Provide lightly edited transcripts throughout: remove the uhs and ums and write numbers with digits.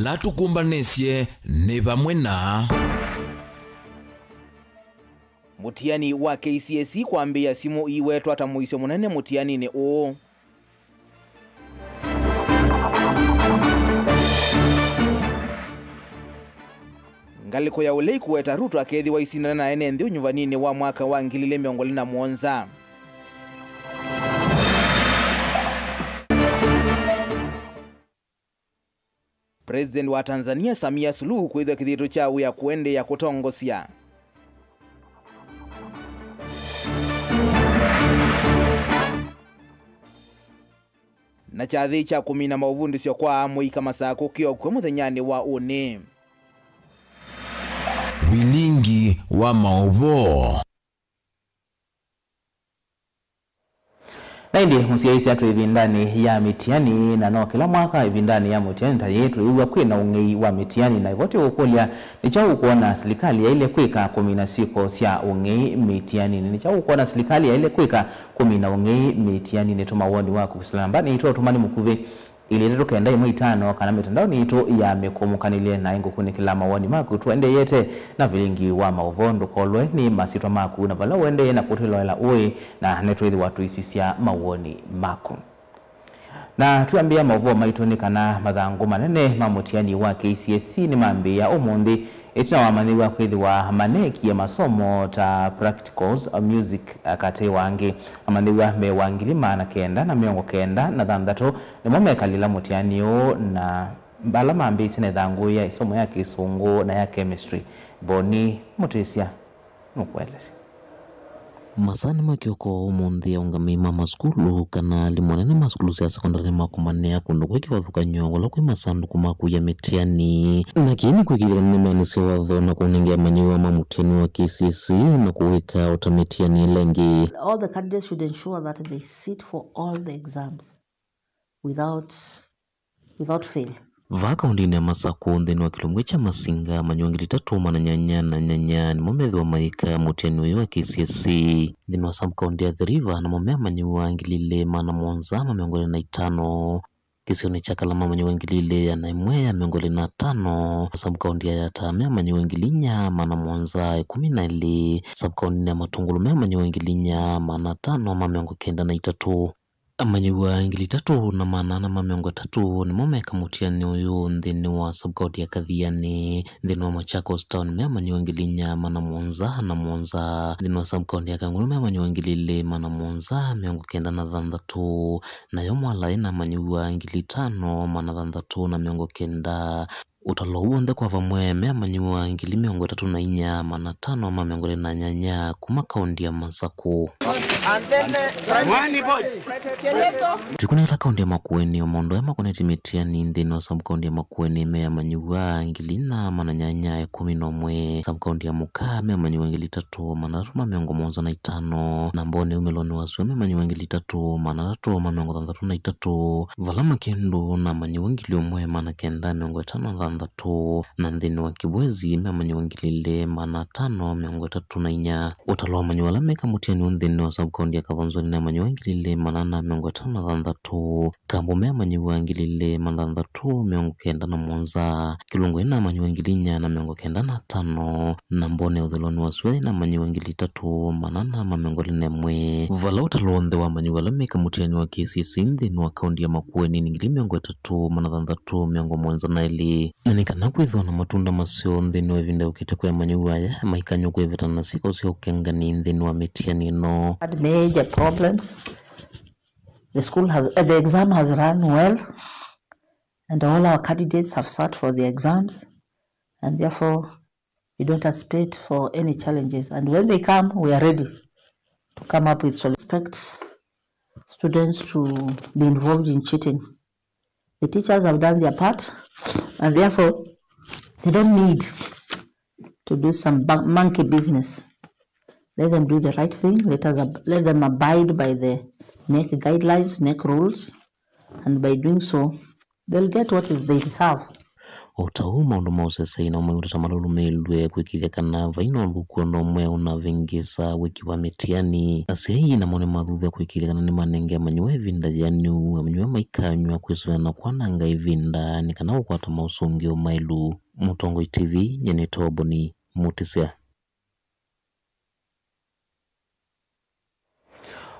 latukumbanisye ni vamwe na mutiani wa KCSE kwambia simu iwetu ata muisyo munene mutiani ni o ngaliko ya ulei kuweta Ruto akethi wa isindana na ene nthi unyuvanini wa mwaka wa 2017. President wa Tanzania Samia Suluhu kwithwa kithito cha ya kuende ya kutongosya. Na chathi cha kumina mauvundisyo kwa muika masako kio kwa muthenyani wa une. Wilingi wa mauvo. Naindi musiaisi atu ivindani ya mitiani na no kila mwaka ivindani ya mitiani tayetu iwa kwina ungei wa mitiani na ivote ukulia ni chau kuona serikali ya ile kwika 16 sia ungei mitiani ni chau kuona serikali ya ile kwika 10 ungei mitiani ni tuma woni wako kusalambani ito tumani mukuve ili leto kenda imwe 5 kana mitandao ni ito ya mekomukanile na ingo kuni kila mawoni maku tuende yete na vilingi wa mauvondo kolwe ni masitwa maku na vala wende na kutilo ila ue na netwethi watu isisia mawoni maku. Na tuambia mauvo maitoni kana madhangu manene mamutiani wa KCSE ni maambia umundi itina wamaniwa kwethi wa maneki ya masomo ta practicals music kate wangi amaniwa me wangilima na kenda na miongo kenda na dhandato ni mwame kalila mutiani o na mbala maambi isine dhangu ya isomo ya kisungu na ya chemistry boni mutisia nukwelesi masani makioko umundi ya ungamima maskulu kana limonene maskulu ya sekondari makumanea kundu kwa kiwathuka nyongo la kui masandu kumaku ya mitiani na kini kwa kile nimeanisi wadho na kuningia manyiwa mamutiani wa KCSE na kuweka utamitiani lengi. All the candidates should ensure that they sit for all the exams without fail. Vaka undini ya masaku ndeni wa kilomwe cha masinga manyuangili 3 na nyanya ni momethi wa maika mutiani wa KCSE ndeni wa subcounty ya The River na momea manyuangilile mana mwonzama miongole na 5 kisioni chaka la manyuangilile ya naimwe ya miongole na 5 subcounty ya Yatamea manyuangilinya mana mwonza 12 subcounty ya Matungulu mea manyuangilinya mana 5 miongo kenda na 3 Amanyiwa ngili 3 na manana mamiongo 3 ni momeka mutiani uyu ndini wa subcounty ya Kathiani ndini wa Machakos Town mea manyiwa ngili nyama na mwonza ndini wa subcounty ya Kangulu mea manyiwa ngili le mana mwonza miongo kenda na 3 na yomu alaina manyiwa ngili 5 mana 3 na miongo kenda utalo uonde kwa vamwe mea manyiwa ngili miongo 3 mana 5 ama miongo na nyanya kuma kaundi ya Masaku. Tukuna ila kaundi ya Makueni omondo ya makoneti mitiani ndini wa subcounty ya Makueni mea manyiwa ngili na mana nyanya 11 subcounty ya Muka mea manyiwa ngili 3 mana 3 miongo mwonza na 5 na mbone umeloni wasue mea manyiwa ngili 3 mana 3 miongo 3 valama kendo na manyiwa ngili omwe mana kenda miongo 5 na ndini wa Kibwezi mea manyiwa ngili le mana 5 miongo 3 utalo manyiwa lameka mutiani ndini wa subcounty ya Kavonzoni na manyiwa ngili le mana miongo 5 Kambo mea manyiwa ngili le mana 3 miongo kenda na mwonza Kilungu ina manyiwa ngili nya na miongo kenda na 5 na mbone udheloni wasue na manyiwa ngili 3 manana miongo 4 vala utalo wa manyiwa lameka mutiani wa KCSE ndini wa kaundi ya Makueni ngili miongo 3 mana 3 miongo mwonza na ili nanikana kwithwa na matunda masio ndini wa vinda ukiteko ya manyiwa ya maikanyo kweveta na siko sio kengani ndini wa mitiani no. Had major problems. The exam has run well and all our candidates have sat for the exams and therefore we don't anticipate for any challenges, and when they come we are ready to come up with solutions. Expect students to be involved in cheating. The teachers have done their part and therefore they don't need to do some monkey business. Let them do the right thing. Let them abide by the NEC guidelines, NEC rules, and by doing so, they'll get what they deserve. otau maundu mausesei na umwe malulumelwe kwikithia kana vaino lukuono mwe unavengesa wiki wa mitiani asei na mone mathutha kwikithia kana ni manenge manywe vinda yanu manywe maikanywa kwiswana kwananga ivinda ni kana ukwata mausungio mailu. Mutongo TV nyene toboni mutisia.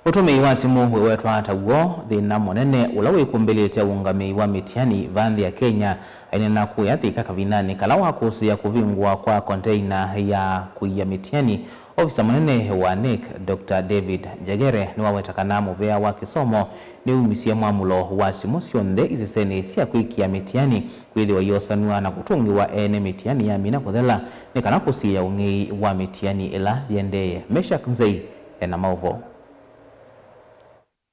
Utumei wa simu wewetwa ataguo thina munene ula wikumbelete ungami wa mitiani vanthi ya Kenya ainena kuyathika kavinani kala wa kusia kuvingwa kwa container ya kuia mitiani. Ofisa munene wa NEC Dr. David Jagere ni wawetakana muvea wa kisomo ni umisia mwamulo wa simu sionde izisene sia kuikia mitiani kwithiwa yosanua na kutungiwa ene mitiani ya mina kuthela ni kana kusia ungei wa mitiani ila yendeye. Meshak Nzei ena mauvo.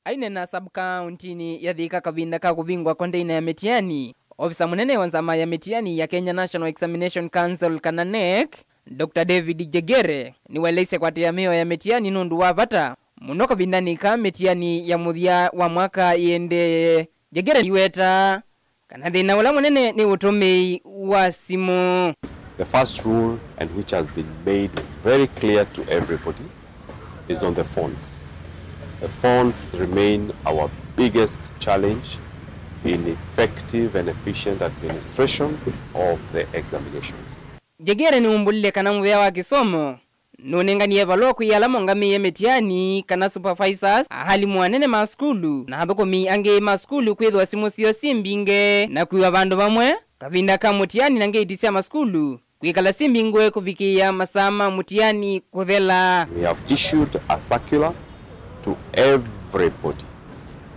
Aine na sub-county ya Thika kavinda ka kuvingwa container ya mitiani. Ofisa munene wa nzama ya mitiani ya Kenya National Examination Council kana NEC Dr. David Jagere ni weleise kwa tiameo ya mitiani nundu wa vata muno kavindani ka mitiani ya muthia wa mwaka yende. Jagere iweta kana thina ula munene ni utumei wa simu. The first rule, and which has been made very clear to everybody, is on the phones. The phones remain our biggest challenge in effective and efficient administration of the examinations. Jagere ni umbulile kana muvea wa kisomo nunenganie valoku yalamo ngami ya mitiani kana supervisors ahali mwanene maskulu na hathukumi ange maskulu kwithwa simu sio simbinge na kuiwa vandu vamwe kavinda ka mutiani nange itisia maskulu kwikala simbingwe kuvikia masama mutiani kuthela. We have issued a circular to everybody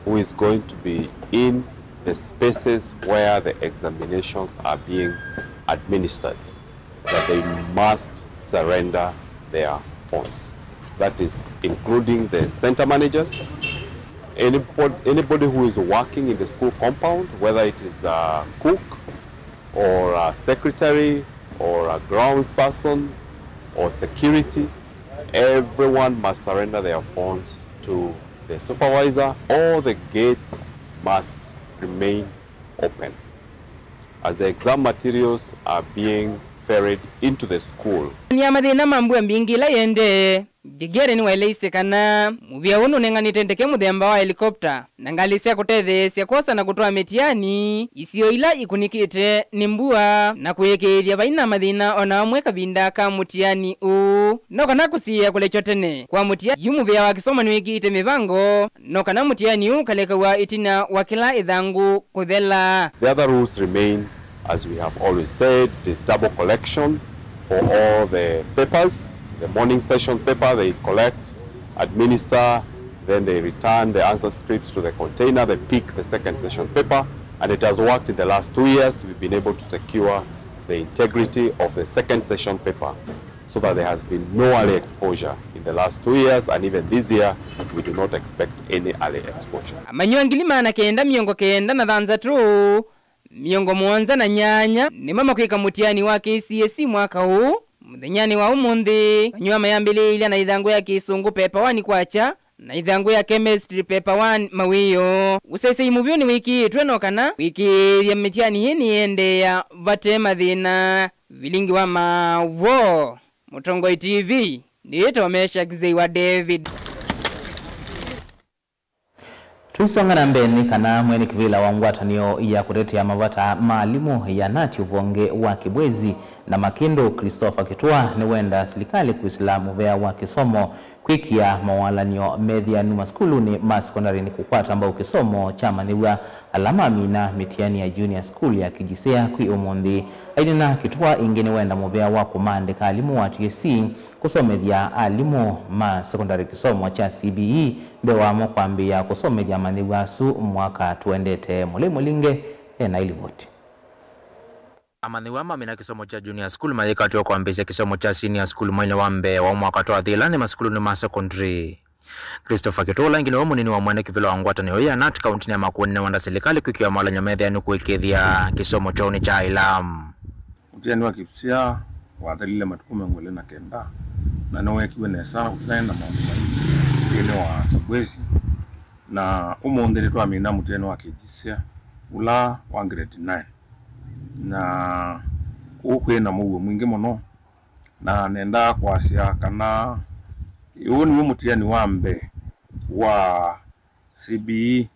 who is going to be in the spaces where the examinations are being administered that they must surrender their phones. That is including the center managers, anybody who is working in the school compound, whether it is a cook or a secretary or a grounds person or security. Everyone must surrender their phones to the supervisor. All the gates must remain open as the exam materials are being ferried into the school. Nyamathina mambu mbingi la yende. Jagere ni weleise kana muvia unu nenganitendeke muthemba wa helikopta na ngalisia kutethesia kosa na kutoa mitiani isio ila ikunikite ni mbua na kuyekethia vaina mathina ona amwe kavinda ka mutiani no kana kusia kule chotene kwa mutiani yu muvia wa kisomo ni wikite mivango no kana mutiani kaleka wa itina wa kila idhangu kuthela. The other rules remain as we have always said. It is double collection for all the papers. The morning session paper they collect, administer, then they return the answer scripts to the container, they pick the second session paper, and it has worked in the last 2 years. We've been able to secure the integrity of the second session paper so that there has been no early exposure in the last 2 years, and even this year we do not expect any early exposure. Amanyo ngilima na kenda miongo kenda na dhanza tu miongo mwanza na nyanya ni mama kwika mutiani wa KCSE mwaka huu. Muthenyani wa umundi nyuma mayambili ile na idhangu ya kisungu paper 1 kwacha na idhangu ya chemistry paper 1 mawiyo usese imuvyo ni wiki twenokana wiki ya mitiani hii ni ende ya vatema thina vilingi wa mavo. Mutongo TV ndito wamesha Kizei wa David. Tuisongana mbeni kana mwene kivila wa ngwatanio ya kutetea mavata maalimu ya nati uvonge wa Kibwezi na Makindo Christopher Kitua ni wenda serikali kuislamu vea wa kisomo kwikia mawalanyo medhia numa skulu ni masekondari ni kukwata ambao kisomo chama niwa alama mina mitiani ya junior school ya kijisea kui umundi. Aidina Kitua ingine wenda muvea wa kumandika alimu wa TSC kusomedhia alimu masekondari kisomo cha CBE bewa mkwambia kusomedhia maniwa su mwaka tuendete mulinge na ilivoti. Amaniwa mamina kisomo cha junior school mayeka tuwa kuambisia kisomo cha senior school mwene wambe wa mwaka tuwa dhilani maskulu ni masecondary. Christopher Kitua ingine wamu nini wa mwene kivila wangwatani hoya nati kauntini ya makuweni na wanda serikali kukiwa mwala nyamedhi ya nukuikidhia kisomo cha uni cha ilam. Utiani wa kipsia wadhalile matukume ngwele na kenda na nawe kiwe nesa utaenda mtieni wa Kibwezi na umondele tuwa mina mtieni wa kijisia ula wa grade 9 na ukwe na muwe mwingi muno na nenda kwasia kana uyu ni mutiani wa mbe wa CBE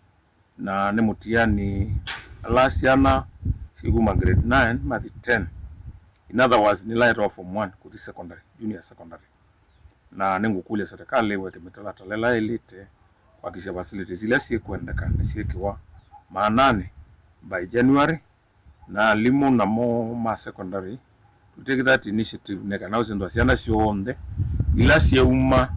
na ni mutiani alasiana siguma grade 9 mathi 10. In other words, ni laita form 1 kuti secondary, junior secondary. Na nengu kule serikali weke metala talela elite kwa kisha facilities ile si kuendeka si kiwa maanane by January na limu na mo ma secondary to take that initiative neka na usindo asiana shionde ila si uma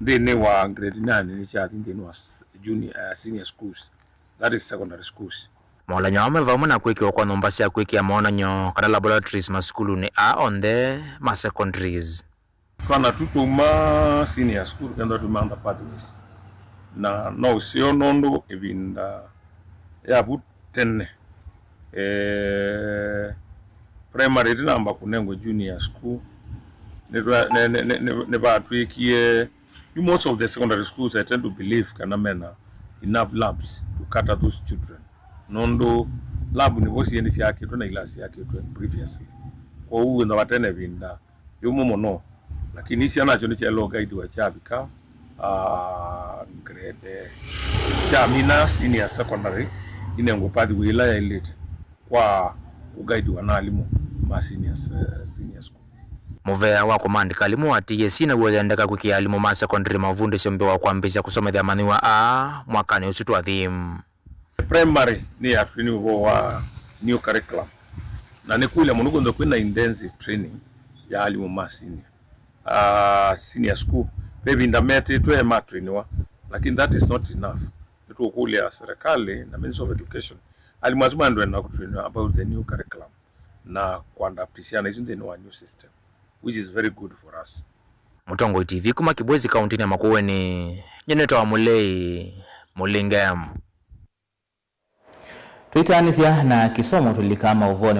ndene wa grade 9 ni cha ndene wa junior senior schools, that is secondary schools. Mola nyama vamu na kweki wakwa nombasi ya kweki ya maona nyo kada laboratories maskulu ni onde ma secondaries. Kana tutuma senior school kanda tumanda pathways. Na no sio nondo ebinda ya butene primary namba kunengo junior school ne ba twikie. Most of the secondary schools I tend to believe kana mena enough labs to cater those children. Nondo labu ni vosi yendisi yake tu na ilasi yake tu previously. Kwa uwe na watene vinda yumo mono lakini isi anacho ni chelo guide wa chabika grade chamina senior secondary ine ngopadi wilaya elite kwa uguide wa nalimu ma senior school. Muvea wa command kalimu atiye sina uwelendeka kukia alimu ma secondary mavunde siombe wa kuambizia kusome dhiamani wa mwakani usitu wa thimu. Primary ni afini wa new curriculum na nikule munuko ndo kwenda intensive training ya alimu ma senior school baby ndamete tu ema trainiwa lakini that is not enough. Itu kule serikali na Ministry of Education alimu azuma ndo na kutrainiwa about the new curriculum na kuandaptisiana hizo ndio new system which is very good for us. Mutongo TV kuma Kibwezi kaunti ya Makueni nyeneto wa Mulei Mulingam. Tuitanisia na kisomo tulikama uvoni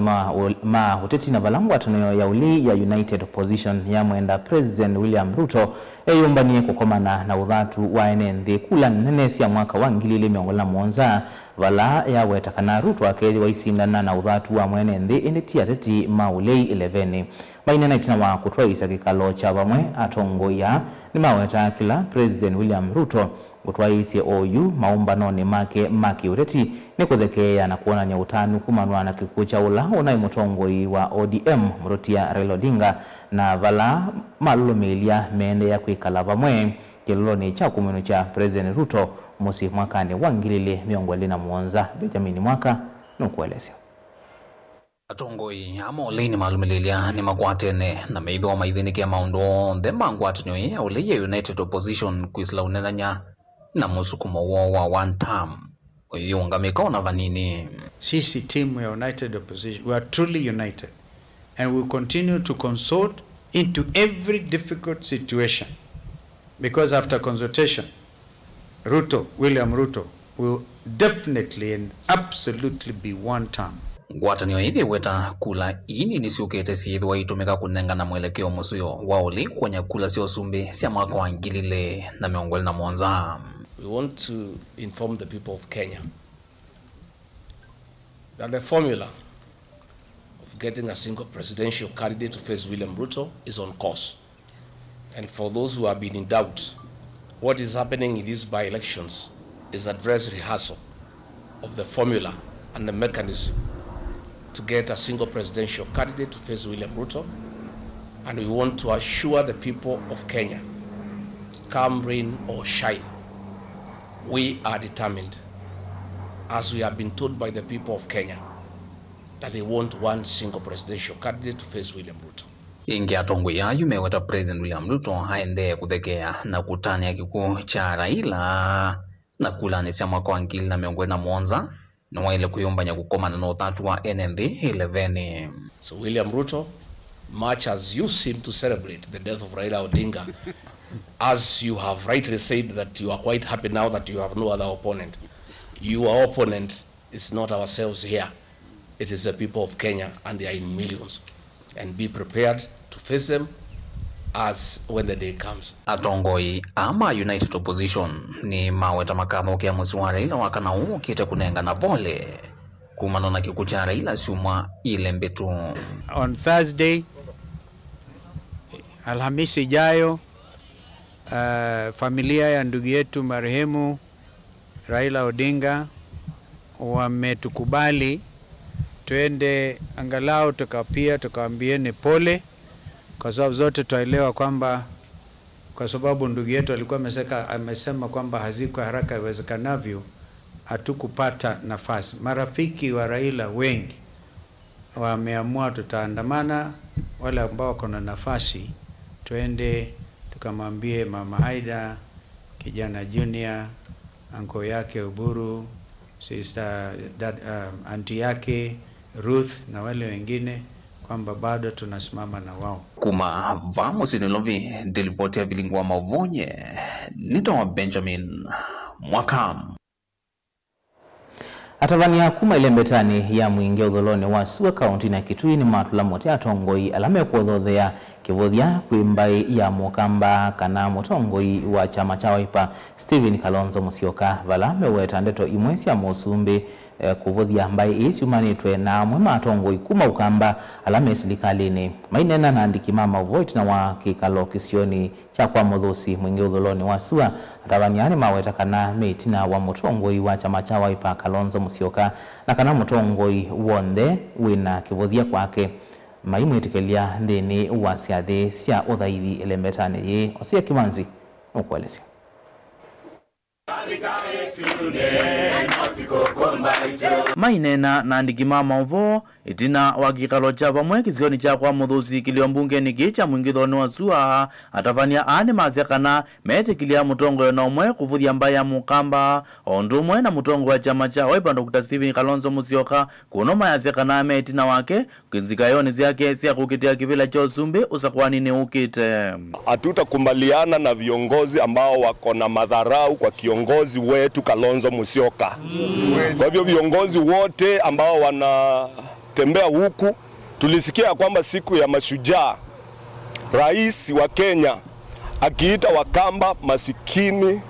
ma huteti na valangu atanoyo ya uli ya United Opposition ya mwenda President William Ruto yumbanie kukomana na udhatu wa NND kula nenesi ya mwaka wa ngilili miongola mwonza vala ya wetakana Ruto wakezi wa isindana na udhatu wa NND initia teti maulei 11 mainena itina wa kutua isakikalo chavamwe atongo ya ni maweta kila President William Ruto kutua isi OU maumbano ni maki ureti ni kuthekea na kuona nyautanu kumanua na kikucha ula unai mutongoi wa ODM Mrutia Raila Odinga na vala malulumilia mende ya kuikala vamwe kiloloni cha kuminu cha President Ruto musi mwakani wangilili miongweli na muonza Benjamin Mwaka nukuelesio. Atongoi ama oleni malumililia ni makwatene na meidho maidhini kia maundo the mangwatanyo ya ole ya United Opposition kuisla unenanya na musukumo wa one term. Uyungamika una vanini. Sisi team ya United Opposition, we are truly united and we continue to consult into every difficult situation because after consultation William Ruto will definitely and absolutely be one term. Ngwatanio hivi weta kula ini nisiukete siidhwa itumika kunenga na mwelekeo musio waoli kwenye kula sio sumbi siya mwaka wa ngilile na miongwele na mwonza. We want to inform the people of Kenya that the formula of getting a single presidential candidate to face William Ruto is on course. And for those who have been in doubt, what is happening in these by-elections is a dress rehearsal of the formula and the mechanism to get a single presidential candidate to face William Ruto. And we want to assure the people of Kenya, come rain or shine, we are determined, as we have been told by the people of Kenya, that they want one single presidential candidate to face William Ruto. Ingi atongo ya yumeweta President William Ruto haende kuthekea na kutani ya kikuu cha Raila na kulani siya mwaka wa ngili na miongwele na mwonza na waile kuyumbanya kukomana na uthatu wa NND 11. So William Ruto, much as you seem to celebrate the death of Raila Odinga, as you have rightly said that you are quite happy now that you have no other opponent, your opponent is not ourselves here. It is the people of Kenya, and they are in millions. And be prepared to face them as when the day comes. Atongoi ama United Opposition ni maweta makamo kia musi wa Raila wakana ukite kunenga na vole kumana na kikuo cha Raila Siumwa Ilembetu. On Thursday, Alhamisi ijayo, familia ya ndugu yetu marehemu Raila Odinga wametukubali tuende angalau tukawaambieni pole, kwa sababu zote tuelewa kwamba kwa sababu ndugu yetu alikuwa amesema kwamba haziko haraka iwezekanavyo, hatukupata nafasi. Marafiki wa Raila wengi wameamua tutaandamana, wale ambao wako na nafasi tuende tukamwambie Mama Haida, kijana Junior, anko yake Uburu, sister auntie yake Ruth na wale wengine kwamba bado tunasimama na wao. Kuma vamos inilovi delivotia vilingwa mavonye nito Benjamin Mwakam. Atavania kuma Ilembetani ya mwingi udholoni wa Suwa kaunti na Kitui ni matula mote atongoi alame kuodhodhea kivodhia kuimbai ya Mukamba kana mutongoi wa chama cha Wiper Stephen Kalonzo Musyoka vala meweta ndeto imwesi ya Musumbi kuvodhia ambaye isiumanitwe na mwema atongoi kuma ukamba alame silikalini mainena na andiki mama voit na wa kikalo kisioni cha kwa mudhusi mwingi udholoni wa Suwa. Atavaniani maweta kana metina wa mutongoi wa chama cha Wiper Kalonzo Musyoka na kana mutongoi wonde wina kivodhia kwake maimwetikelia ndini wa siathe sia uthaithi Ilembetani ye Osia Kimanzi ukwelezea. Mainena na andikima maovo itina wakikalo cha vamwe kisioni cha kwa mudhusi kilio mbunge ni kicha mwingithoni wa Suwa atavania ane maziakana metekilia mutongo na umwe kuvuthia mbaya Mukamba ondumwe na mutongo wa chama cha Wiper Dr. Stephen Kalonzo Musyoka kuno maziakana metina wake kinzika yoni ziake sia kukitia kivila cha Usumbi usakwani ni ukite. Hatutakumbaliana na viongozi ambao wako na madharau kwa kiongozi wetu Kalonzo Musyoka. Kwa hivyo viongozi wote ambao wanatembea huku, tulisikia kwamba siku ya mashujaa rais wa Kenya akiita Wakamba masikini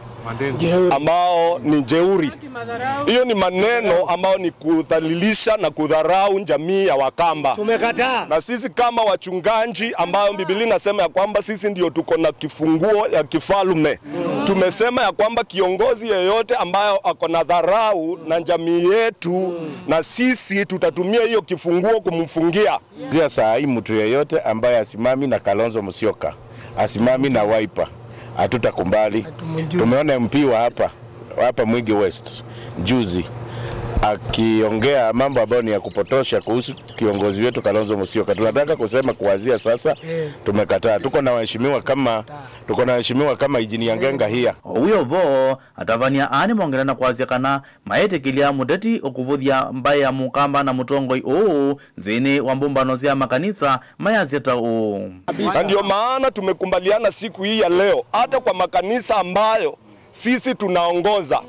ambao ni jeuri. Hiyo ni maneno ambao ni kudhalilisha na kudharau jamii ya Wakamba. Tumekataa. Na sisi kama wachungaji ambao Biblia inasema ya kwamba sisi ndio tuko na kifunguo ya kifalme. Tumesema ya kwamba kiongozi yeyote ambayo ako na dharau na jamii yetu na sisi tutatumia hiyo kifunguo kumfungia. Saa hii mtu yeyote ambaye asimami na Kalonzo Musyoka, asimami na Wiper, hatutakumbali. Tumeona MP wa hapa Mwingi West juzi akiongea mambo ambayo ni ya kupotosha kuhusu kiongozi wetu Kalonzo Musyoka. Tunataka kusema kuanzia sasa tumekataa. Tuko na waheshimiwa kama Engineer Ngenga hia. Uyo vo atavania ani mongelana kuanzia kana maete kilia mudeti okuvuthia mbaya Mukamba na mutongoi zini wambumbano zia makanisa mayazeta Ndio maana tumekumbaliana siku hii ya leo hata kwa makanisa ambayo sisi tunaongoza.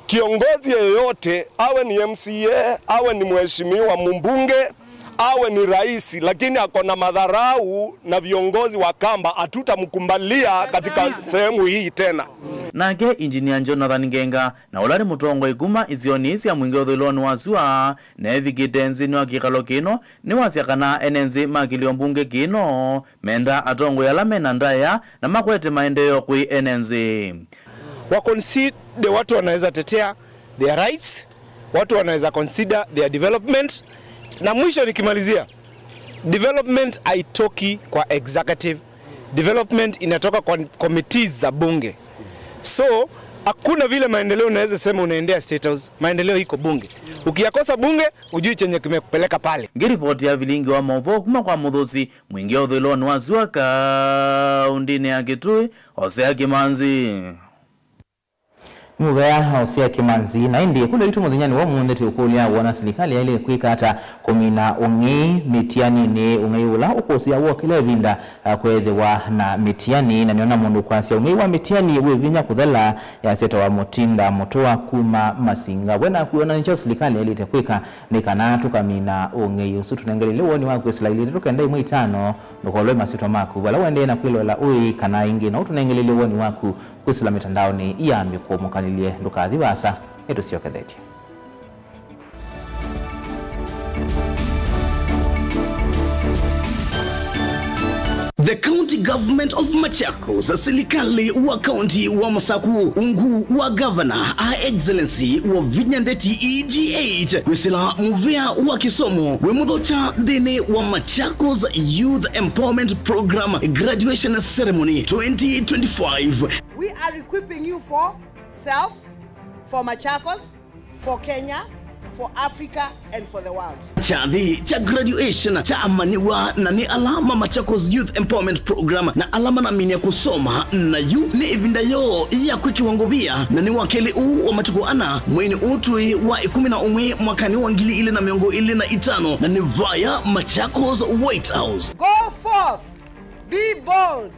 Kiongozi yeyote, awe ni MCA, awe ni mheshimiwa mbunge, awe ni rais, lakini ako na madharau na viongozi wa Kamba, hatutamkumbalia katika sehemu hii tena. Nake Engineer Jonathan Ngenga na ulari mutongo iguma izionisi ya mwingi udhuloni wa Suwa na evikitenzi ni wa kikalo kino ni wasiakana enenzi makilio mbunge kino menda atongo ya lamena ndaya na makwete maendeleo kui enenzi. Consider watu wanaweza tetea their rights, watu wanaweza consider their development. Na mwisho nikimalizia, development haitoki kwa executive, development inatoka kwa committees za bunge. So hakuna vile maendeleo unaweza sema unaendea State House, maendeleo iko bunge. Ukiyakosa bunge ujui chenye kimekupeleka pale. Ngirivoti ya vilingi wa maovo kuma kwa mudhusi mwingi udhuloni wa Suwa kaundini ya Kitui Osia Kimanzi. Mugaya Osia Kimanzi na indi kule itu mudhinyani wa muundeti ukulia wana serikali ya ile kuika hata kumina ungi mitiani ni ungi ula ukosia uwa kile vinda kwethewa na mitiani na niona mundu kwasia ungi wa mitiani uwe vinya kudhala ya seta wa mutinda mutoa kuma masinga wena kuona nchao serikali ya ile kuika ni kanatu kamina ungi yusu tunangelele uoni wako islaili tuka ndai mwitano nukolwe masito maku wala wende na kwilo la ui kana ingi na utunangelele uoni wako kusila mitandao ni iya mikuo mukanilie nduka adhibasa etu siyo kadeti. The county government of Machakos, serikali wa county wa Masaku, ungu wa governor, Her Excellency wa Vinyandeti EG8, Wisila Muvea wa Kisomo, Wemudhocha Dene wa Machakos Youth Empowerment Program Graduation Ceremony 2025. We are equipping you for self, for Machakos, for Kenya, for Africa, and for the world. Chadhi cha graduation cha amaniwa na ni alama Machakos Youth Empowerment Program na alama na minya kusoma na yu ni ivinda yo ya kukiwango bia na ni wakeli wa matukuana mweni utui wa 11 mwakani wa 2025 na ni via Machakos White House. Go forth, be bold,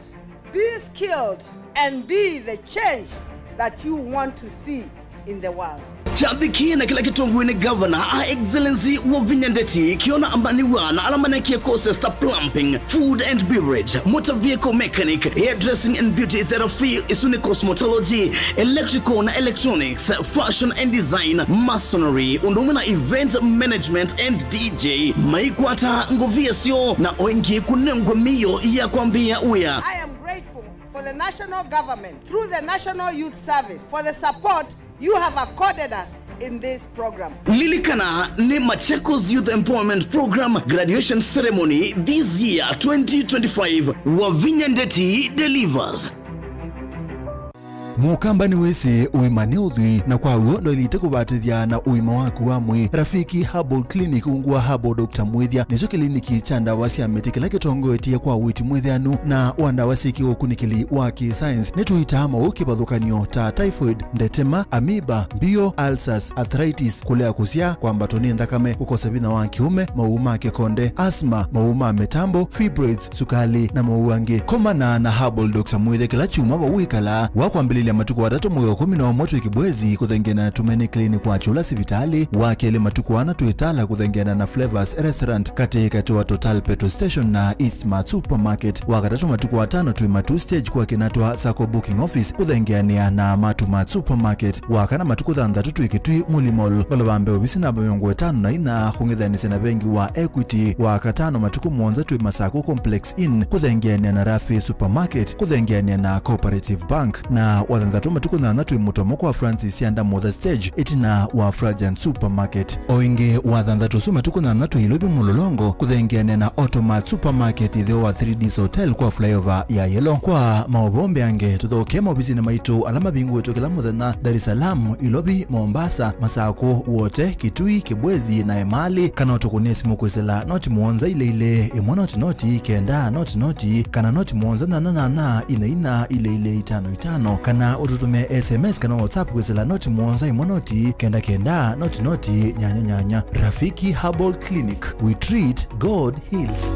be skilled, and be the change that you want to see in the world. Chabiki na kila kitongo ni governor, Her Excellency wa Vinyandeti, kiona ambaniwa na alama na kiekose star plumbing, food and beverage, motor vehicle mechanic, hairdressing and beauty therapy, isuni cosmetology, electrical na electronics, fashion and design, masonry, undumu na event management and DJ. Maikwata ngovia sio na oingi kunengwa miyo ya kwambia uya. I am grateful for the national government through the National Youth Service for the support you have accorded us in this program. Lilikana ni Machakos Youth Empowerment Program Graduation Ceremony this year 2025. Wavinyandeti delivers. Mukamba ni wese uimane udhui na kwa uo ndo ilite kubatithia na uima waku wa mwi. Rafiki Herbal Clinic ungua Herbal Dr. Mwithia nizo kliniki cha ndawa cia miti kila kitongo etie kwa witi mwithianu na wandawa siki ukunikili wa ki-science nituita mauki bathukanio ta typhoid, ndetema, amoeba, bio, ulcers, arthritis, kulea kusia kwa mbatoni ndakame, kukosa bina wa kiume, mauma kekonde, asthma, mauma metambo, fibroids, sukali na mauangi. Komana na Herbal Dr. Mwithia kila chuma wa uikala wakwambililia matuku watatu mweo 11 ikibwezi kuthengena na Tumeni Clinic kwa chula sivitali wakele matuku wana tuitala kuthengena na Flavors Restaurant katika tuwa Total Petrol Station na Eastmart Supermarket. Wakatatu matuku watano tuimatu stage kwa kinatwa Sako Booking Office kuthengena na Matumat Supermarket. Wakana matuku thandatu tuikitui Mulimol balabambe obisi na bayongo 5 na ina khungithanise na bengi wa Equity. Wakatano matuku mwonza tui Masako Complex Inn kuthengena na Rafi Supermarket kuthengena na Cooperative Bank na wathandatu matuku na tui Mutomoko wa Francis yanda Mother Stage itina wa Fragant Supermarket. Oinge wathandatu su matuku na tui Ilobi Mulolongo kuthengena na Automat Supermarket idheo wa 3Ds Hotel kwa flyover ya Yellow. Kwa maobombe ange tuthoke mobisi na maitu alama bingu wetu kila muthenya Dar es Salaam, Ilobi, Mombasa, Masako wote, Kitui, Kibwezi na Emali kana utukunie simu kwesela noti muonza ile imwa noti kenda noti kana noti muonza na ina ile 55 kana ututume SMS kana WhatsApp kwesela noti muonza imwa noti kenda noti nyanya. Rafiki Herbal Clinic, we treat, God heals.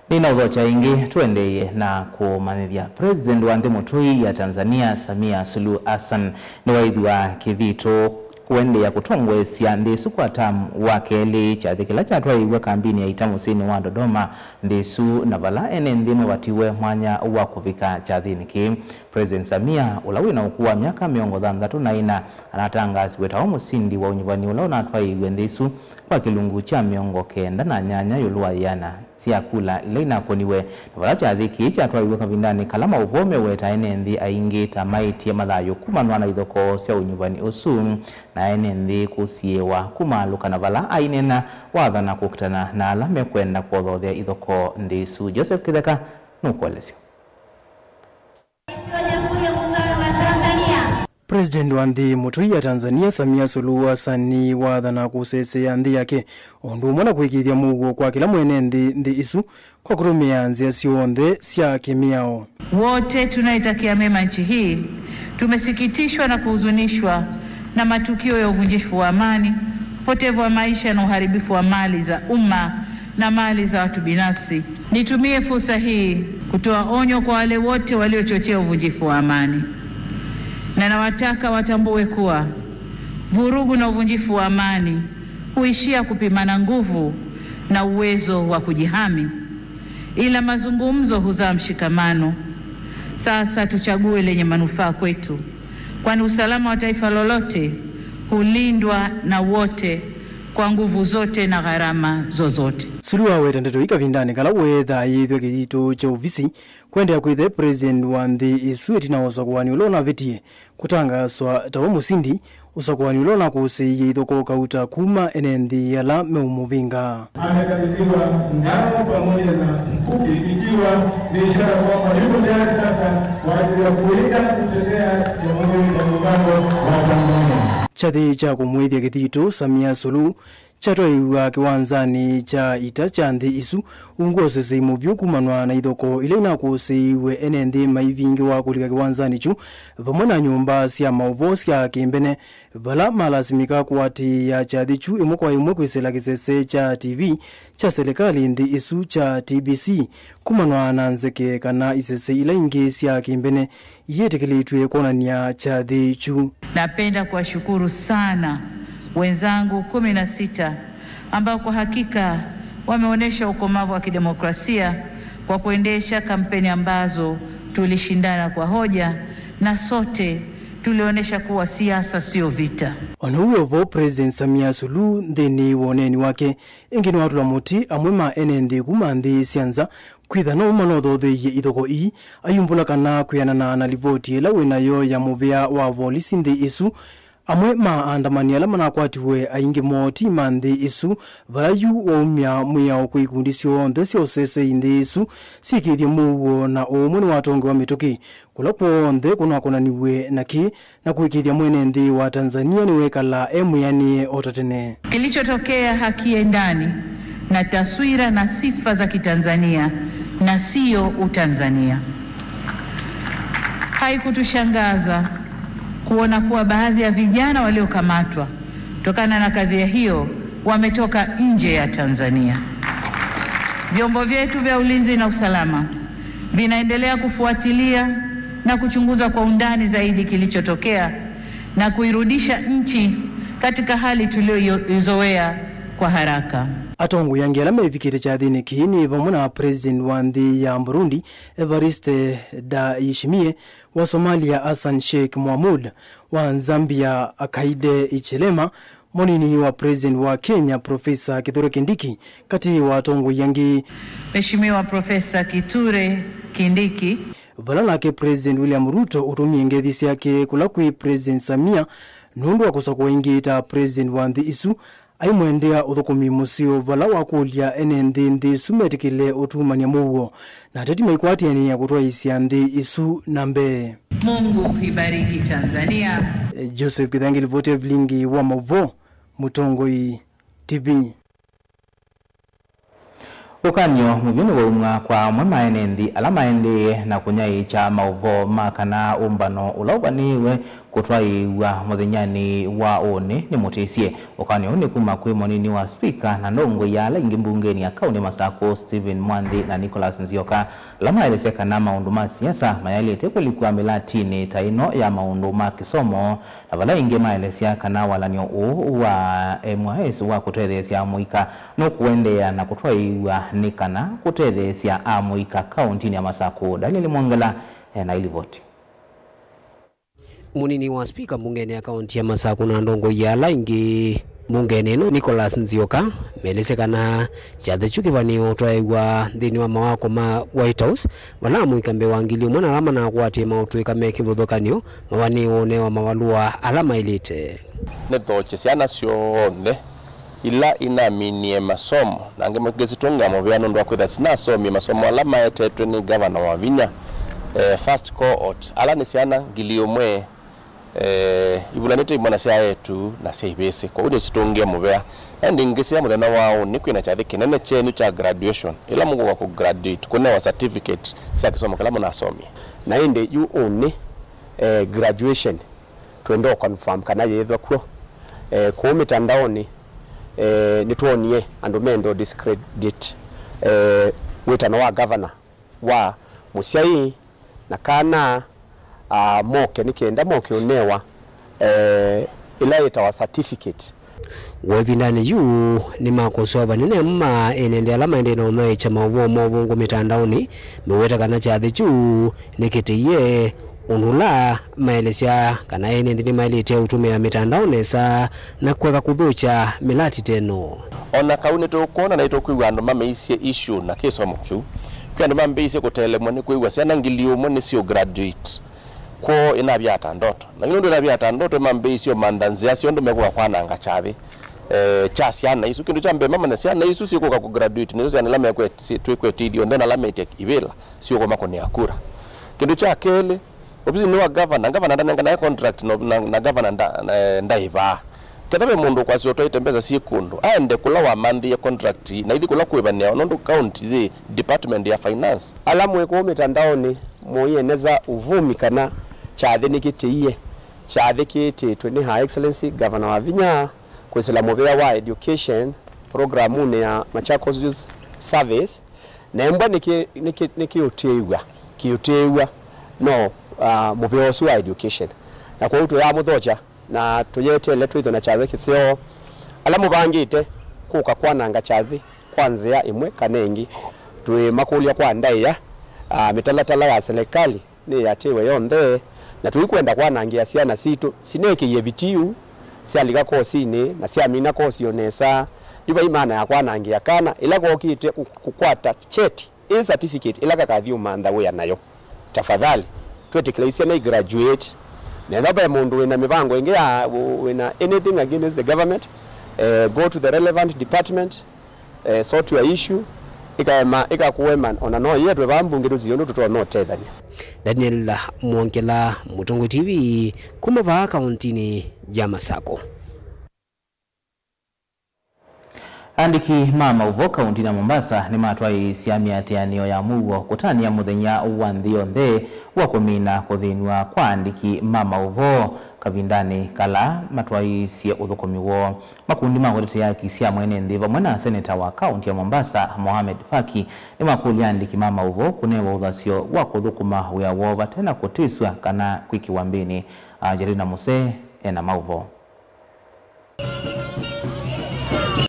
Nina ugocha ingi tuendeye na kumanithia. President wa nthi mutui ya Tanzania Samia Suluhu Hassan ni waithwa kithito kuendea kutongwesia ndisu kwa tamu wakeli chathikila chatwaiwe kambini ya itamusini wa Dodoma ndisu na vala ene ndime watiwe mwanya wa kuvika chathiniki. President Samia ulawina ukuwa miaka 34 anatangazi weta musindi wa unyivani ulauna atwaiwe ndisu kwa kilungu cha 9 na nyanya yulua yana siakula leina koniwe na vala chathiki chatwaiwe kavindani kalama uvome weta ene ndi aingi tamaiti ya mathayo kumanwa na ithoko sia unyivani usu na ene ndi kusiewa kumaluka na vala ainena wathana kukutana na alame kwenda kuothothia ithoko ndisu. Joseph Kitheka nukwelesio. President wa nthi mutui ya Tanzania Samia Suluhu Hassan ni wathana kusesea nthi yake ondu mwana kwikithia muguo kwa kila mwene nthi isu kwa kutumia nzia cionthe cia kimiao. Wote tunaitakia mema nchi hii tumesikitishwa na kuhuzunishwa na matukio ya uvunjifu wa amani, upotevu wa maisha na uharibifu wa mali za umma na mali za watu binafsi. Nitumie fursa hii kutoa onyo kwa wale wote waliochochea uvunjifu wa amani. Na nawataka watambue kuwa vurugu na uvunjifu wa amani huishia kupimana nguvu na uwezo wa kujihami. ila mazungumzo huzaa mshikamano. Sasa tuchague lenye manufaa kwetu, kwani usalama wa taifa lolote hulindwa na wote kwa nguvu zote na gharama zozote. Suluwa wetandeto ikavindani kala wetha yithwe kizito cha ofisi kwendea kwithe president wa nthi isu itina usakwani ulona vetie kutangaswa tawa musindi usakwani ulona kusiye ithoko kauta kuma ene nthi yala meumuvinga. Amekabidhiwa ngao pamoja na mkuki ikiwa ni ishara kwamba yuko tayari sasa kwa ajili ya kulinda kutetea Jamhuri ya Muungano wa Tanzania. Chathi cha kumwithia kithito Samia Suluhu chatoiwa kiwanzani cha ita cha nthi isu ungosese muvyu kumanwa na ithoko ile na kusiwe ene nthi maivingi wa kulika kiwanzani chu vamwe na nyumba cia mauvo cia kimbene vala malasimika kuwati ya chathi chu imwe kwa imwe kwisela kisese cha TV cha serikali nthi isu cha TBC kumanwa na nzeke kana isese ila ingi cia kimbene yetekelitwe kuonania chathi chu. Napenda kuwashukuru sana wenzangu 16 ambao kwa hakika wameonesha ukomavu wa kidemokrasia kwa kuendesha kampeni ambazo tulishindana kwa hoja na sote tulionyesha kuwa siasa sio vita. Onuwevo President Samia Suluhu ndeni woneni wake ingini watu la muti amwema enendi kumandi sianza kwitha no manotho theye ithoko ii ayumbula kana kwianana na livoti ila winayo ya muvea wa volisi nthi isu amwe maandamani ala manakwatiwe aingi moti manthi isu valayu waumia mwiyao kwikundi sionthe siosese inthi isu sikithie muwo na umwe ni watonge wa mituki kula kwonthe kunakonaniwe naki na kuikithia mwene nthi wa Tanzania niwekala emwianie otatene. Kilichotokea hakiendani na taswira na sifa za Kitanzania na sio Utanzania. Haikutushangaza kuona kuwa baadhi ya vijana waliokamatwa kutokana na kadhia hiyo wametoka nje ya Tanzania. Vyombo vyetu vya ulinzi na usalama vinaendelea kufuatilia na kuchunguza kwa undani zaidi kilichotokea na kuirudisha nchi katika hali tuliyoizoea kwa haraka. Atongo yangiala mevikire cha thini kini vamuna president wa nthi ya Burundi Evariste Ndayishimiye, wa Somalia Hassan Sheikh Mohamud, wa Zambia Akaide Hichilema, monini wa president wa Kenya Profesa Kithure Kindiki. Kati wa atongo yangi Mheshimiwa Profesa Kithure Kindiki vala ke president William Ruto utumie ngethisi yake kula kui president Samia nundu wa kusakwa ingita president wa nthi isu aimwendea uthukumi musio vala wakulia ene nthi sumetikile utumania muwo na tetima ikwatiania kutwa isia nthi isu nambe. Mungu ibariki Tanzania. Joseph Kithangi Livote Vlingi wa Mavo Mutongoi TV. Ukanyo mugini wa umwa kwa mwema enendi alama ende na kunyai cha mauvo makana umbano ulaubaniwe kutwaiwa muthenyani wa one ni mutesie. Ukanyo ni kuma kwe monini wa speaker na ndongo ya ala ingi mbungeni ya kaunti Masako Stephen Mwandi na Nicholas Nzioka. Lama eleseka na maunduma siasa mayali teko likuwa milatini taino ya maunduma kisomo na vala ingi maelesia kana walanyo wa MYS wa kutethesia muika no kuendea na kutwaiwa nikana kutethesia amuika kaunti ya Masako. Daniel Mwangala na ilivoti. Munini wa speaker mbungeni ya kaunti ya Masako na ndongo ya laingi mbungeni no Nicholas Nzioka melesekana chathe chukivani otwaigwa thini wa mawako ma White House vala muikambe wangili mwana alama na kwati mautwika mekivuthokanio mawani onewa mawalua alama ilite nethoche ciana ciothe ila inaminie masomo nange mugesitunga mubiano ndo akwitha sinasomie masomo alama etetwe ni governor wa Vinya first cohort ala ni ciana ngili umwe ibulanite imwana cia yetu na CBC kwa ude situngia mubea and ingisia muthena wao ni kwina cha thiki nene chenu cha graduation ila mungu wa ku graduate kuna wa certificate cia kisomo kala muna asomia na inde you only graduation twendo confirm kana yethwa kwo ku mitandaoni nituonie andu mendo discredit wetano wa governor wa Musiai na kana moke nikienda moke unewa ila ita wa certificate wevindani yu ni makosova nene mma enende alama ende no no chama uvo mitandaoni miweta kana chathi chu nikitiye unula maelesya kana enende ni maelete utumia mitandaoni sa na kweka kudhucha milati teno ona kaune to kuona na ito kuiwa ndo mama isi issue na keso mkyu kwa ndo mama isi kutelemo ni kuiwa siana ngiliumo ni sio graduate ko inabyata ndoto na ngilo ndo inabyata ndoto mama isi yo mandanzia sio ndo mekuwa kwa nanga chathi cha siana isu kindu cha mbe mama na siana isu sio kwa graduate nizo siana lama yakwe tuikwe tidio ndo na lama ite ibela sio kwa mako ni akura kindu cha kele obisi ni wa governor ndanga na contract na governor ndaiva ketabe mundu kwa sio toitembeza sikundu aende kula wa mandi ya contract na ili kula kuibanea nondo county the department ya finance alamu eko mitandaoni moyeneza uvumi kana chathi nikitiye chathi kititwe ni High Excellency Governor wa Vinya kwesela mobea wa education programu ne ya Machakos Youth Service na mbwa nikiutewa no mobea wa education na kwa utu ya muthocha na tuyete letu itho na chathi kisio alamu bangite kuka kwananga chathi kwanzia imwe kanengi twi makulia kwa ndaiya mitalatala ya serikali ni yatewe yonthe na tuikwenda kwanangia ciana situ sineki yebitiu cialika kosini na ciamina kosionesa iba imana ya kwanangia kana ila gokite kukwata cheti in certificate ila kakathi umantha we nayo tafadhali twetikleisia na graduate na ndaba mundu wina mibango ingi ya wina anything against the government go to the relevant department sort your issue ikakuwema ona no yetwe bambungiro ziondo tutono tethania Daniel Mwongela Mutongo TV kuma kauntini ya Masako. Andiki mama uvo kaunti na Mombasa ni matwai siami atianio ya mugo kutania muthenya wa nthio nthe wa kumina kuthinwa kwa andiki mama uvo kavindani kala matwai sie uthukumiwo makundi magotete ya kisia mwene nthi vamwe na seneta wa kaunti ya Mombasa Mohamed Faki ni makuli andiki mama uvo kunewa uthasio wa kuthukuma wia wova tena kutiswa kana kwiki wambini. Jerina Muse ena mauvo.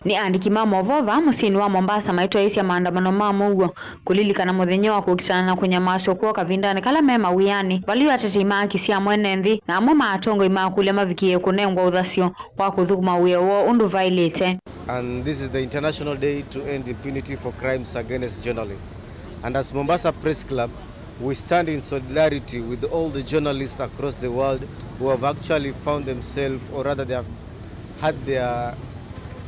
Ni andiki mama vova musini wa Mombasa maitwa isi ya maandamano mamugo kulilika muthenya wa kukitana na kunyamaso kwa kavindani kala mema wiani valio atetima kisia mwene nthi na amwe maatongo imakule mavikie kunengwa uthasio wa kuthukuma wiewo undu violate. And this is the International Day to End Impunity for Crimes Against Journalists. And as Mombasa Press Club, we stand in solidarity with all the journalists across the world who have actually found themselves, or rather they have had their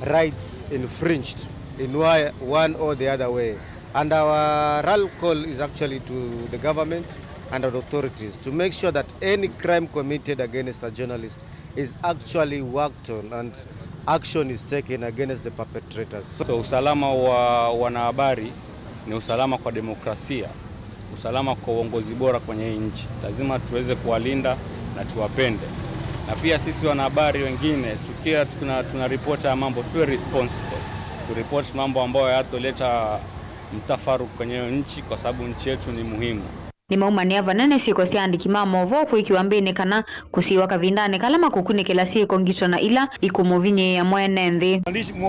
rights infringed in one or the other way. And our real call is actually to the government and our authorities to make sure that any crime committed against a journalist is actually worked on and action is taken against the perpetrators. So usalama wa wanahabari ni usalama kwa demokrasia, usalama kwa uongozi bora kwenye nchi. Lazima tuweze kuwalinda na tuwapende. Na pia sisi wanahabari wengine tukia tunaripota mambo tuwe responsible. Turipoti mambo ambayo yatoleta mtafaruku kwenye nchi kwa sababu nchi yetu ni muhimu. Ni maumani avanane siko siandiki mama vopo ikiwambini kana kusiwa kavindani kalama kukuni kila siko ngito na ila ikumuvinye ya mwene nthi.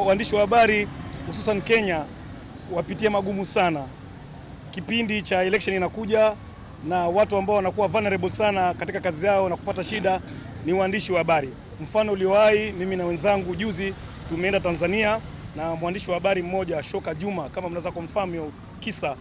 Waandishi wa habari hususan Kenya wapitia magumu sana. Kipindi cha election inakuja na watu ambao wanakuwa vulnerable sana katika kazi yao na kupata shida ni waandishi wa habari. Mfano uliowahi mimi na wenzangu juzi tumeenda Tanzania na mwandishi wa habari mmoja Shoka Juma, kama mnaweza kumfahamu kisa,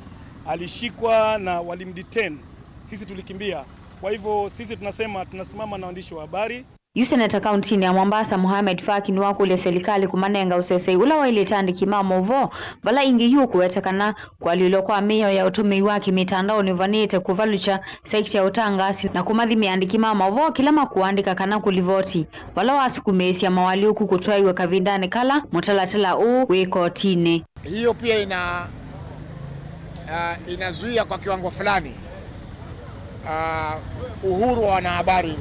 alishikwa na walimdetain. Sisi tulikimbia. Kwa hivyo sisi tunasema tunasimama na waandishi wa habari. Seneta kauntini ya Mombasa Mohamed Faki ni wakule serikali kumanenga usesei ula waileta andiki mama uvo vala ingi yu kuwetekana kwa lilo kwa miyo ya utumi waki mitandao ni vanite kuvalucha saikti ya utangasi na kumadhimi andiki mama uvo kilama kuandika kana kulivoti vala wasukumesi ya mawali uku kutua iwe kavindani kala mutalatala weko tine. Hiyo pia inazuia kwa kiwango fulani uhuru wa wanahabari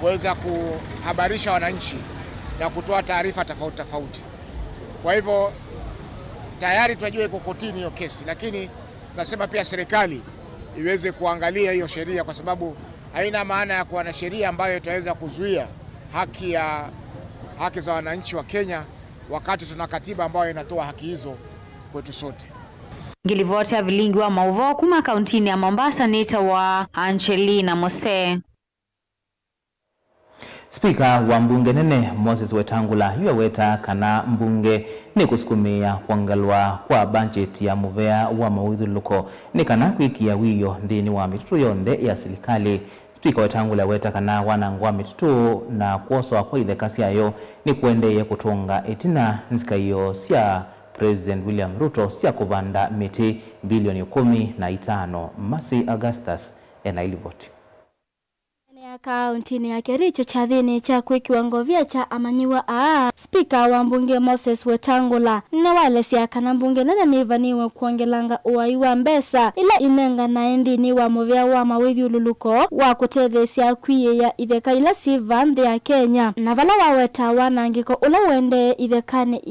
kuweza kuhabarisha wananchi na kutoa taarifa tofauti tofauti. Kwa hivyo tayari tunajua iko kotini hiyo kesi, lakini tunasema pia serikali iweze kuangalia hiyo sheria, kwa sababu haina maana ya kuwa na sheria ambayo itaweza kuzuia haki ya haki za wananchi wa Kenya, wakati tuna katiba ambayo inatoa haki hizo kwetu sote. Ngilivotea vilingi wa Mauvo kuma kauntini ya Mombasa nita wa Angelina Mose. Spika wa mbunge nene Moses Wetangula yuwa weta kana mbunge ni kusukumia kuangalwa kwa budget ya muvea wa mawithuluko ni kana kuikia wiyo ndini wa mitutu yonde ya serikali. Spika Wetangula weta kana wanangwa mitutu na kuosoa kwa ile kasi yayo ni kuendeye kutunga etina nzika hiyo sia President William Ruto sia kuvanda miti bilioni 15. Masi Augustus enailivoti. Kauntini ya Kericho chathini cha kiwango vya cha amanyiwa Spika wa mbunge Moses Wetangula ne wale sia kana mbunge nene nivaniwe kuongelanga uwaiwa mbesa ila inenga na endi ni wa movea wa mawithi ululuko wa kutethesia kwiye ya itheka ila sivande ya Kenya na vala waweta wanangiko ula wende ithekane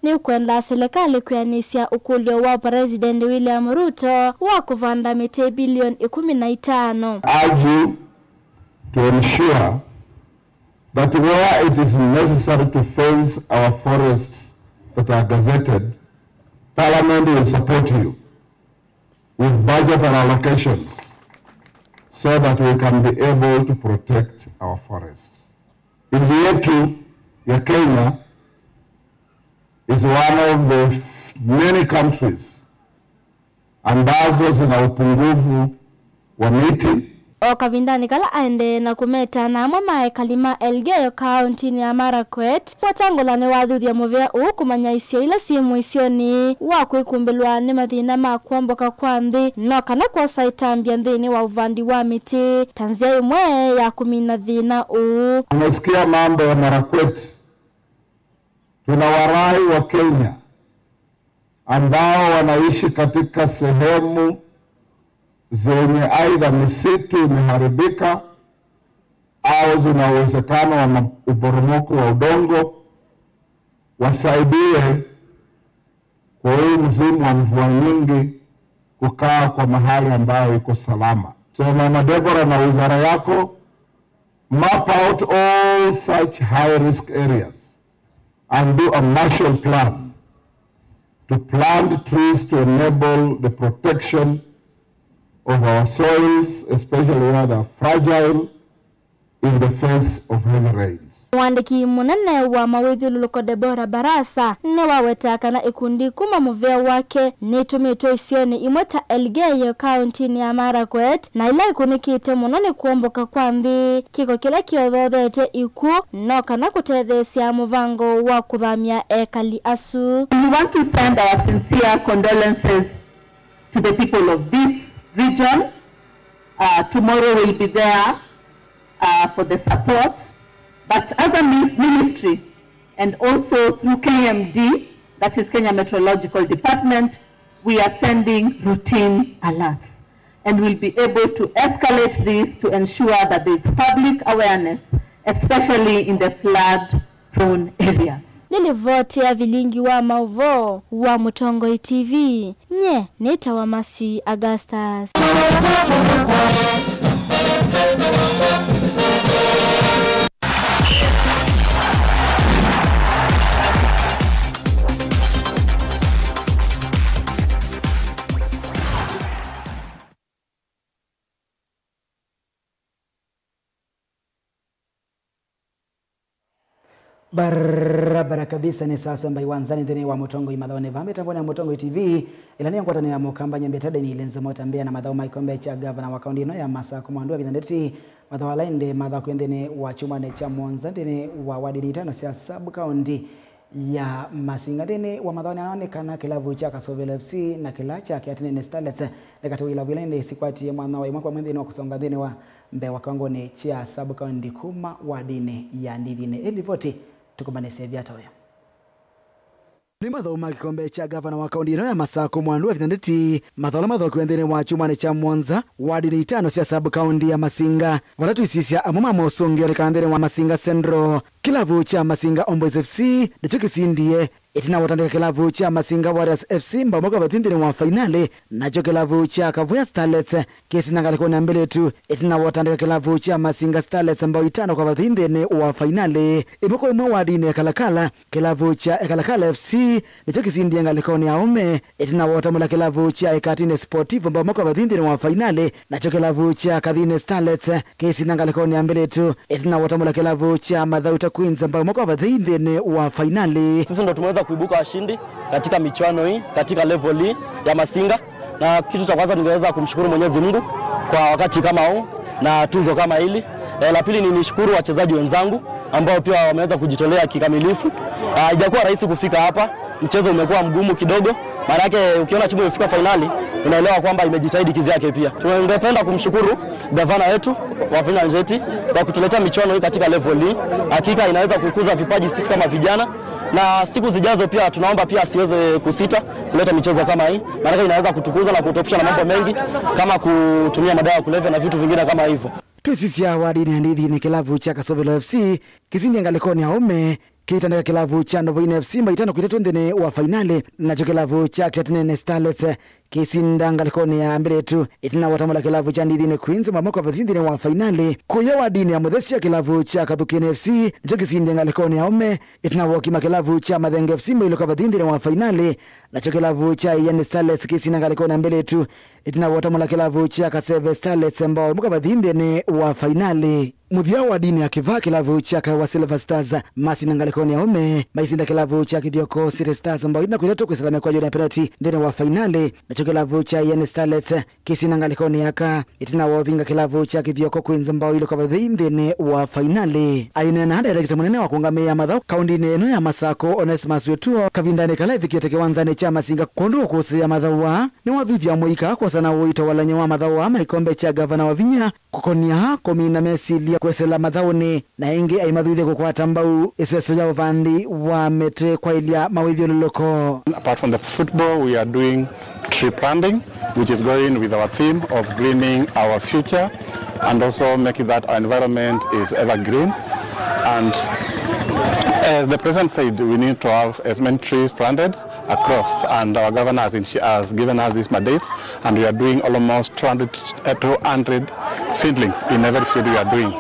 ni kwenda serikali kuyanisia ukulio wa President William Ruto wa kuvanda miti bilioni 15. To ensure that where it is necessary to fence our forests that are gazetted, Parliament will support you with budget and allocations so that we can be able to protect our forests. Nchi yetu ya Kenya is one of the many countries ambazo zina upungufu wa miti. Okavindani kala aende na kumeta na mamae kalima Elgeyo kauntini ya Marakwet Wetangula ni wathuthia muvea kumanya isio ila simu isio ni wa kwikumbelwa ni mathina ma kuomboka kwa nthi no kana kwa saitambia nthini wa uvandi wa miti tanzia imwe ya kumina thina Unasikia mambo ya Marakwet. Tuna warai wa Kenya ambao wanaishi katika sehemu zenye aidha misitu imeharibika au zina uwezekano wa uporomoko wa udongo, wasaidie kwa hii msimu wa mvua nyingi kukaa kwa mahali ambayo iko salama. So Mama Deborah na wizara yako, map out all such high risk areas and do a Marshall Plan to plant trees to enable the protection of our soils, especially where they are fragile in the face of heavy rains. Mwandiki munene wa mawithi ululuko Deborah Barasa ne waweta kana ikundi kuma muvea wake ni tumito isioni imweta Elgeyo kauntini ya Marakwet na ila ikunikite muno ni kuomboka kwa nthi kiko kila kiothothete iku no kana kutethesia muvango wa kuthamia ekali asu. We want to send our sincere condolences to the people of this region. Tomorrow we'll be there for the support, but as a ministry and also through KMD, that is Kenya Meteorological Department, we are sending routine alerts and we'll be able to escalate this to ensure that there is public awareness, especially in the flood-prone areas. Nilivotea vilingi wa Mauvo wa Mutongo TV. Nye, nita wa Masi Augustus. Barabara kabisa ni sasa mbai wanzani ndene wa Mutongo imadhaone vambe tambone ya Mutongo TV ilani ya kwatani ya mukamba nyambetade ni ilenza motambea na madhao maikombe cha gavana wa kaunti ino ya Masako mwandua vithandeti madhao alainde madhao kuendene wa chumane cha Mwanza ndene wa wadini tano siya sabu kaunti ya Masinga ndene wa madhao anaonekana kilavu cha Kasovela FC na kilacha kiatine Starlets lekati wilavu ilainde sikwati ya mwana wa imwakwa mwendene wa kusonga ndene wa mbe wakango ni chia sabu kaunti kuma wadini ya ndivine elivoti tukumbane sevya toya. Ni madhao makikombe cha gavana wa kaunti ino ya Masako mwandu wa vithandeti madhao kuendene wa chumane cha Mwanza wadini tano siya sabu kaunti ya Masinga watatu isisia amuma mosongere kandene wa Masinga Central kilavu cha Masinga Omboys FC ndicho kisindie itina watandika kilavu cha Masinga Warriors FC mbao mwaka vathindini wa finali nacho kilavu cha Kavuya Starlets kesi nangalikoni mbele tu itina watandika kilavu cha Masinga Starlets mbao itano kwa vathindini wa finali imoko imwe wadini ya Kalakala kilavu cha Kalakala FC nicho kisindi ngalikoni ya ume itina watamula kilavu cha Ekatine Sportive mbao mwaka vathindini wa finali nacho kilavu cha Kadhine Starlets kesi nangalikoni mbele tu itina watamula kilavu cha Madhauta Queens mbao mwaka vathindini wa finali. Sisi ndo tumeweza kuibuka washindi katika michuano hii katika level hii ya Masinga, na kitu cha kwanza ningeweza kumshukuru Mwenyezi Mungu kwa wakati kama huu na tuzo kama hili. La pili ni nishukuru wachezaji wenzangu ambao pia wameweza kujitolea kikamilifu. Haijakuwa rahisi kufika hapa, mchezo umekuwa mgumu kidogo. Maana yake ukiona timu imefika finali unaelewa kwamba imejitahidi kivyake pia. Tungependa kumshukuru gavana wetu wa Vinya Ndeti kwa kutuletea michuano hii katika level hii. Hakika inaweza kukuza vipaji sisi kama vijana, na siku zijazo pia tunaomba pia asiweze kusita kuleta michezo kama hii. Maana inaweza kutukuza na kutopusha na mambo mengi kama kutumia madawa kulevya na vitu vingine kama hivyo. Tuisisia wadini hadithi ni kilavu cha Kasovelo FC kisindi ngalikoni ya ume kitandika kilavu cha Novoine FC maitano kuitetu ndene wa finali nacho kilavu cha Katine Starlets kisinda ngalikoni ya mbele tu itina watamula kilavu cha Ndidine Queens mamoko vathindine wa finali kuya wadini ya Muthesia kilavu cha Kathukine FC nicho kisindi ngalikoni ya ume itina wakima kilavu cha Mathenge FC mailoka vathindine wa finali nacho kilavu cha Ian Starlets kisinda ngalikoni ya mbele tu itina watamula kilavu cha Kaseve Starlets ambao muka vathindine wa finali. Muthia wa dini ya kivaa kilavu cha Kawa Silver Stars masi nangalikoni ya ume maisinda kilavu cha Kithioko City Stars ambao ina kuileto kusalame kwa jona penalty ndene wa finali nacho kilavu cha Ian Starlets kisi nangalikoni yaka itina wapinga kilavu cha Kithioko Queens ambao ilo kwa ndene wa finali. Ainena director munene wa kuungamia madhao kaundi neno ya Masako Onesmus Wetuo kavindane kalive kiete kiwanzane cha Masinga kondu kusi ya madhawa ni wavithi ya moika kwa sana uito walanye wa madhawa maikombe cha gavana wa Vinya kukonia komina mesilia kwesela madhauni na ingi ay madhuide kukwata mbau iseso ya uvandi wa mete kwa ilia mawidhi luloko. Apart from the football, we are doing tree planting, which is going with our theme of greening our future and also making that our environment is evergreen. And as the president said, we need to have as many trees planted across, and our governor has given us this mandate, and we are doing almost 200 seedlings in every field we are doing.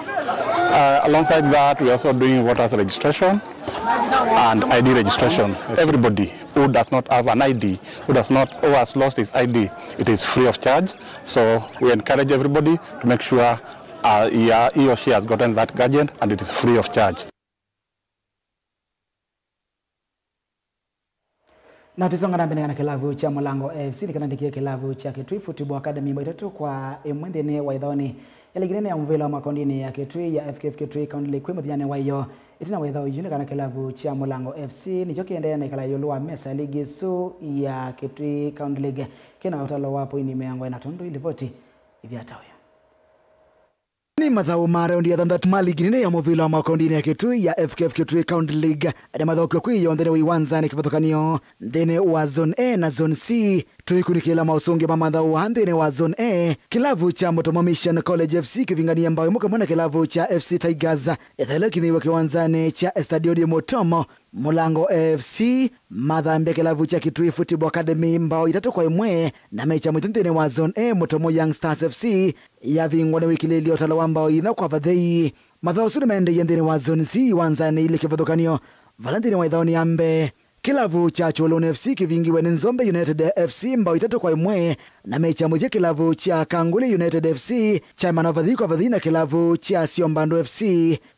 Alongside that, we are also doing voters registration and ID registration. Everybody who does not have an ID, who has lost his ID, it is free of charge. So we encourage everybody to make sure he or she has gotten that gadget, and it is free of charge. Na tusonga na mbele na kilavu cha Mulango FC nikanandikia kilavu cha Kitui Football Academy mbaitatu kwa mwendene wa idhoni yaligirene ya mvela wa makondini ya Kitui ya FKF Kitui County League kwa mudhiane wa iyo itina wa idhao yune kana kilavu cha Mulango FC nichoki endea na ikala yoluwa mesa ligi su ya Kitui County League kina utalo wapo ini meangwa na tondo ilivoti hivi atawe ni madhao mara ndi yadhandatu mali ginene ya movila wa makondini ya Kitui ya FKF Kitui County League ade madhao kwa kuyo ndene wa iwanza ni kifatokaniyo ndene wa Zone A na Zone C tuikunikila mausungi mamadhao wa ndene wa Zone A kilavu cha Motomo Mission College FC kivingania mbao muka mwana kilavu cha FC Tigers ethele kiniwa kiwanzane cha Estadio de Motomo Mulango FC madhambi kilavu cha Kitui Football Academy mbao itatu kwa imwe na mecha mwitindene wa Zone A Motomo Young Stars FC ya vingwane wikili iliotala wambao ina kwa vadhei madhao suni maende yendene wa Zone C wanzane ili kifathokanio valentine wa idhaoni ambe kilavu cha Cholone FC kivingiwe ni Nzombe United FC mbao itatu kwa imwe na mecha mwithia kilavu cha Kanguli United FC cha manavadhi kwa vadhina kilavu cha Siombando FC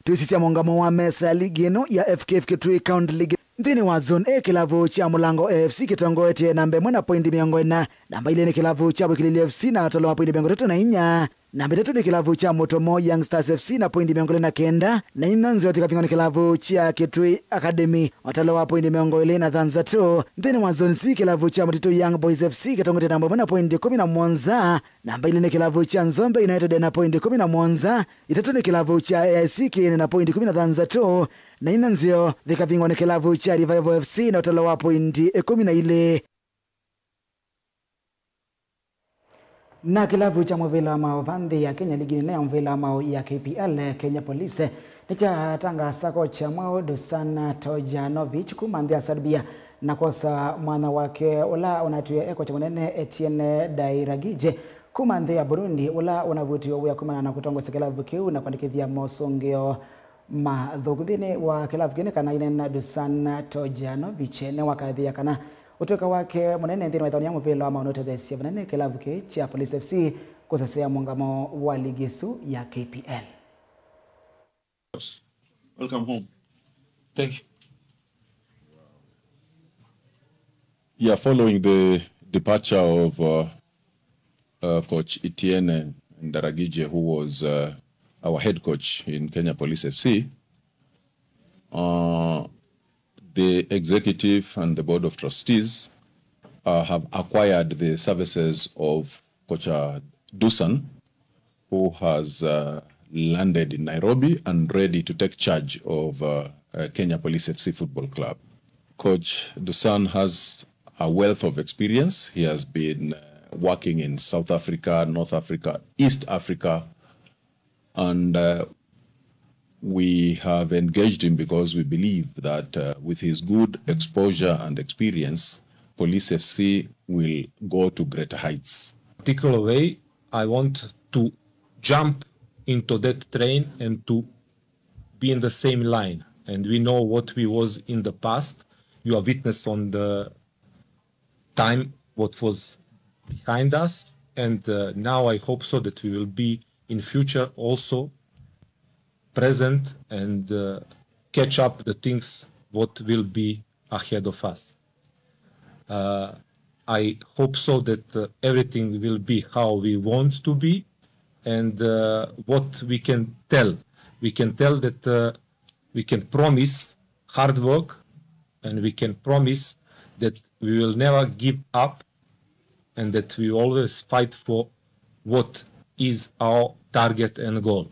tuisisia mwangamo wa mesa ligi ino ya FKF Kitui County League ndini wa Zone A kilavu cha Mulango FC kitongo ete nambe mwana pointi miongo ina namba ile ni kilavu cha Bukilili FC na atolo wa pointi miongo tetu na inya namba tetu ni kilavu cha Motomo Young Stars FC na pointi miongo na kenda na ina nzio tika pingoni kilavu cha Kitui Academy atolo wa pointi miongo ile na dhanza tu ndini wa Zone C kilavu cha Motito Young Boys FC kitongo ete namba mwana pointi 11 namba ile ni kilavu cha Nzombe United na pointi 11 itatu ni kilavu cha AIC na pointi 10 tu na ina nzio tika pingoni kilavu cha Revival FC na atolo wa pointi 11 na kilavu cha mvela mao vandi ya Kenya ligi na mvela mao ya KPL Kenya Police nicha tanga sako cha mao Dosana Tojanovic kumandia Serbia na kosa mwana wake ula unatuye eko cha munene Etienne Dairagije kumandhi ya Burundi ula unavutiwa uya kumana na kutongo kilavu kiu na kuandikithia mosongeo mathuguthini wa kilavu kine kana inena Dusan Tojanovic ne wakadhia kana utoka wake munene nthini wa ithoni ya muvila wa maonote thesia munene kilavu ki cha Police FC kusasea muungamo wa ligi su ya KPL. Welcome home. Thank you. Yeah, following the departure of Coach Etienne Dairagije, who was our head coach in Kenya Police FC, the executive and the board of trustees have acquired the services of Coach Dusan, who has landed in Nairobi and ready to take charge of Kenya Police FC Football Club. Coach Dusan has a wealth of experience. He has been working in South Africa, North Africa, East Africa, and we have engaged him because we believe that with his good exposure and experience, Police FC will go to greater heights. Particular way, I want to jump into that train and to be in the same line. And we know what we was in the past. You are witness on the time what was behind us, and now I hope so that we will be in future also present and catch up the things what will be ahead of us. I hope so that everything will be how we want to be, and what we can tell that we can promise hard work, and we can promise that we will never give up, and that we always fight for what is our target and goal.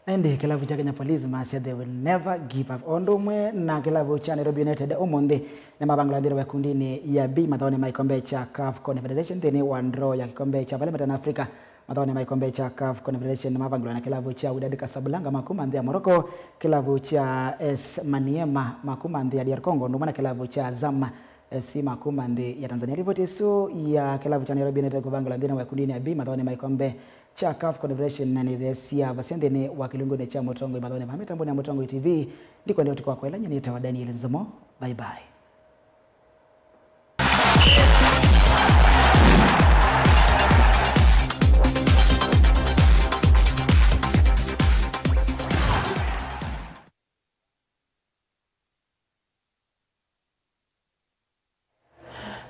Ende kilavu cha Kenya Police said they will never give up. Ondomwe na kilavu cha Nairobi United omonde na mabanglandira wa kundini ya B madhone maikombe cha CAF Confederation tene wandro ya kikombe cha Parliament na Afrika madhone maikombe cha CAF Confederation na mabanglandira na kilavu cha Wydad Casablanca makumandhi ya Morocco, kilavu cha AS Maniema makumandhi ya DR Congo, ndomana kilavu cha Zama FC makumandhi ya Tanzania. Ripoti su ya kilavu cha Nairobi United kubanglandira wa kundini ya B madhone maikombe cha CAF Confederation na nidhesia basendene wa kilungone cha Motongo madhone mamitamboni ya Motongo TV ndiko ndio tukwa kwela nyani tawa Daniel Nzomo. Bye bye.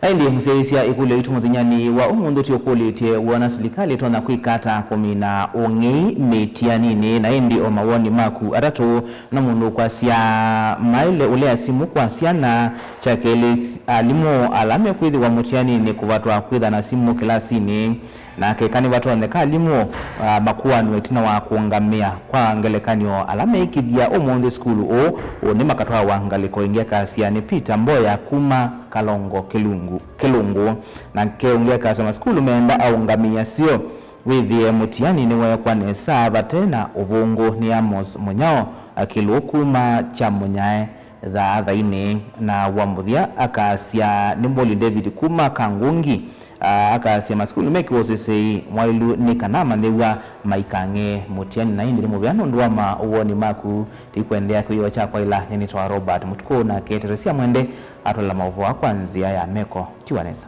Aindi mseisia ikule itumudinyani wa umundu tiokulitie wana serikali tona kuikata komina ongei metianini na indi o mawoni maku aratu na mundu kwa sia maile ule asimu kwa sia na chakele alimo alame kuidhi wa mutianini kuvatwa kuidha na simu kilasini na kekani watu waneka alimo makuwa nuetina wa kuangamia kwa ngelekanyo alame ikibia umundu skulu o ni makatoa wa ngaliko ingia kasia ni Peter Mboya kuma Kalongo Kilungu na keungia kasema skulu meenda au ngamia sio withi mutiani ni wewe kwa nesa batena uvungu ni Amos Munyao akilukuma cha Munyae dha ine na wambuthia akasia nimboli David kuma Kangungi akasia skulu meki wosese mwailu nikanama newa maikange mutiani na indi mubyano ndwama uoni maku tikuendea kuyo cha kwa ila nyenitwa Robert Mutuko na keteresia mwende atola mavu wa kwanzia ya meko tiwanesa.